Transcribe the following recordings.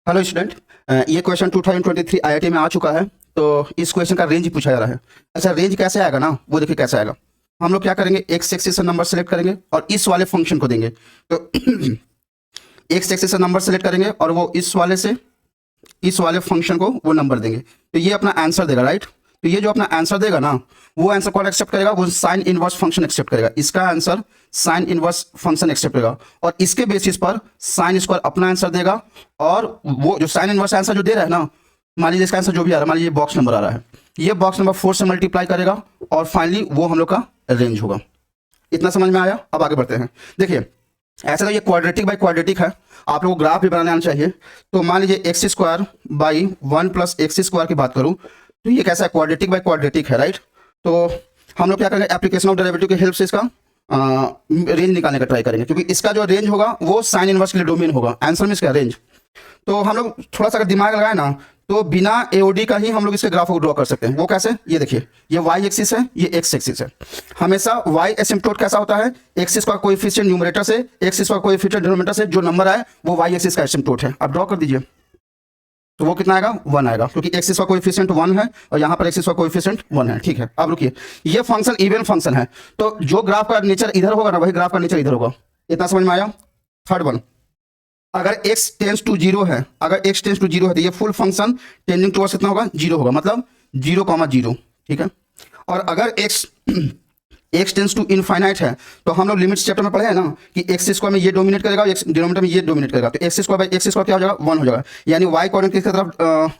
Hello student, ये question 2023 IIT में आ चुका है। तो इस क्वेश्चन का रेंज पूछा जा रहा है। अच्छा, रेंज कैसे आएगा ना, वो देखिए कैसे आएगा। हम लोग क्या करेंगे, एक्स एक्सिस से नंबर सेलेक्ट करेंगे और इस वाले फंक्शन को देंगे। तो एक्स एक्सिस से नंबर सेलेक्ट करेंगे और वो इस वाले फंक्शन को वो नंबर देंगे, तो ये अपना आंसर देगा, राइट। तो ये जो अपना आंसर देगा ना, वो आंसर कौन एक्सेप्ट करेगा, वो साइन इनवर्स फंक्शन एक्सेप्ट करेगा। इसका answer sine inverse function accept करेगा और इसके बेसिस पर साइन स्क्वायर अपना आंसर देगा। और वो जो साइन इनवर्स आंसर जो दे रहा है ना, मान लीजिए इसका आंसर जो भी आ रहा है, मान लीजिए बॉक्स नंबर आ रहा है, ये बॉक्स नंबर 4 से मल्टीप्लाई करेगा और फाइनली वो हम लोग का रेंज होगा। इतना समझ में आया। अब आगे बढ़ते हैं। देखिए, ऐसा तो ये क्वाड्रेटिक बाई क्वाड्रेटिक है, आप लोगों को ग्राफ भी बनाने आना चाहिए। तो मान लीजिए x square by 1 plus x square की बात करूं तो ये कैसा है, क्वाड्रेटिक बाई क्वाड्रेटिक है, राइट। तो हम लोग क्या करेंगे, एप्लीकेशन ऑफ डेरिवेटिव की हेल्प से इसका रेंज निकालने का ट्राई करेंगे, क्योंकि इसका जो रेंज होगा वो साइन इनवर्स के लिए डोमेन होगा। आंसर में इसका रेंज। तो हम लोग थोड़ा सा अगर दिमाग लगाए ना, तो बिना एओडी का ही हम लोग इसके ग्राफ को ड्रॉ कर सकते हैं। वो कैसे, ये देखिए, ये वाई एक्सिस है, ये एक्स एक्सिस है। हमेशा वाई एसिम्प्टोट कैसा होता है, एक्सिस का कोएफिशिएंट न्यूमरेटर से, एक्सिस का कोएफिशिएंट डिनोमिनेटर से जो नंबर आए वो वाई एक्सिस का एसिम्प्टोट है। आप ड्रॉ कर दीजिए, तो वो कितना आएगा, 1 आएगा, क्योंकि एक्सिस का कोएफिशिएंट 1 है और यहाँ पर एक्सिस का कोएफिशिएंट 1 है। ठीक है, अब रुकिए, ये फंक्शन इवन फंक्शन है, तो जो ग्राफ का नेचर इधर होगा ना, वही ग्राफ का नेचर इधर होगा। इतना समझ में आया। थर्ड वन, अगर x टेंस टू 0 है, अगर x टेंस टू 0 है तो ये फुल फंक्शन टेंडिंग टुवर्ड्स कितना होगा, 0 होगा, मतलब 0,0। ठीक है। और अगर x टेंस टू इनफाइनाइट है, तो हम लोग लिमिट्स चैप्टर में पढ़े हैं ना कि एक्स स्क्वायर में ये डोमिनेट करेगा, एक्स डिनोमिनेटर में ये डोमिनेट करेगा, तो x square by x square क्या हो जाएगा, 1 हो जाएगा। यानी y कोऑर्डिनेट किसकी तरफ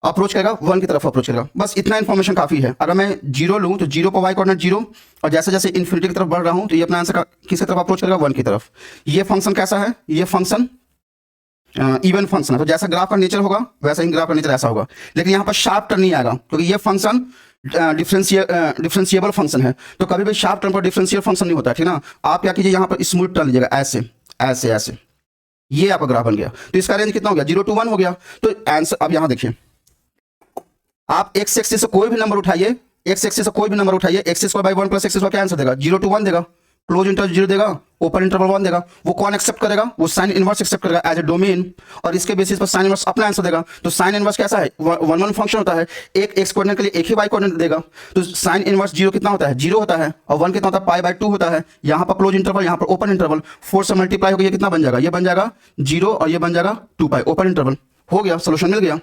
अप्रोच करेगा, 1 की तरफ अप्रोच करेगा। बस इतना इन्फॉर्मेशन काफी है। अगर मैं 0 लूँ तो 0 पर y कोऑर्डिनेट 0, और जैसे जैसे इन्फिनिटी की तरफ बढ़ रहा हूँ तो ये अपना आंसर किसकी तरफ अप्रोच करेगा, 1 की तरफ। ये फंक्शन कैसा है, ये फंक्शन इवन फंक्शन है। तो जैसा ग्राफ का नेचर होगा वैसा ही ग्राफ का नेचर ऐसा होगा, लेकिन यहाँ पर शार्प टर्न नहीं आएगा, क्योंकि ये फंक्शन डिफरेंशिएबल फंक्शन है। तो कभी भी शार्प टर्न पर डिफरेंशियल फंक्शन नहीं होता, ठीक ना। आप क्या कीजिए, यहाँ पर स्मूथ टर्न लीजिएगा, ऐसे ऐसे ऐसे, ये आपका ग्राफ बन गया। तो इसका रेंज कितना हो गया, 0 to 1 हो गया। तो आंसर अब यहाँ देखिए, आप एक्स एक्सिस से कोई भी नंबर उठाइए, एक्स एक्सिस से कोई भी नंबर उठाइए, x square by 1 plus x square क्या आंसर देगा, 0 to 1 देगा, क्लोज इंटरवल 0 देगा, ओपन इंटरवल 1 देगा। वो कौन एक्सेप्ट करेगा, वो साइन इनवर्स एक्सेप्ट करेगा एज ए डोमेन, और इसके बेसिस पर साइन इनवर्स अपना आंसर देगा। तो साइन इनवर्स कैसा है, 1 फंक्शन होता है, एक एक्स कोऑर्डिनेट के लिए एक ही वाई कोऑर्डिनेट देगा। तो साइन इनवर्स 0 कितना होता है, 0 होता है, और 1 कितना होता है, पाई बाई 2 होता है। यहाँ पर क्लोज इंटरवल, यहाँ पर ओपन इंटरवल, 4 से मल्टीप्लाई होकर ये कितना बन जाएगा, ये बन जाएगा 0 और ये बन जाएगा 2 पाई, ओपन इंटरवल हो गया। सोल्यूशन मिल गया।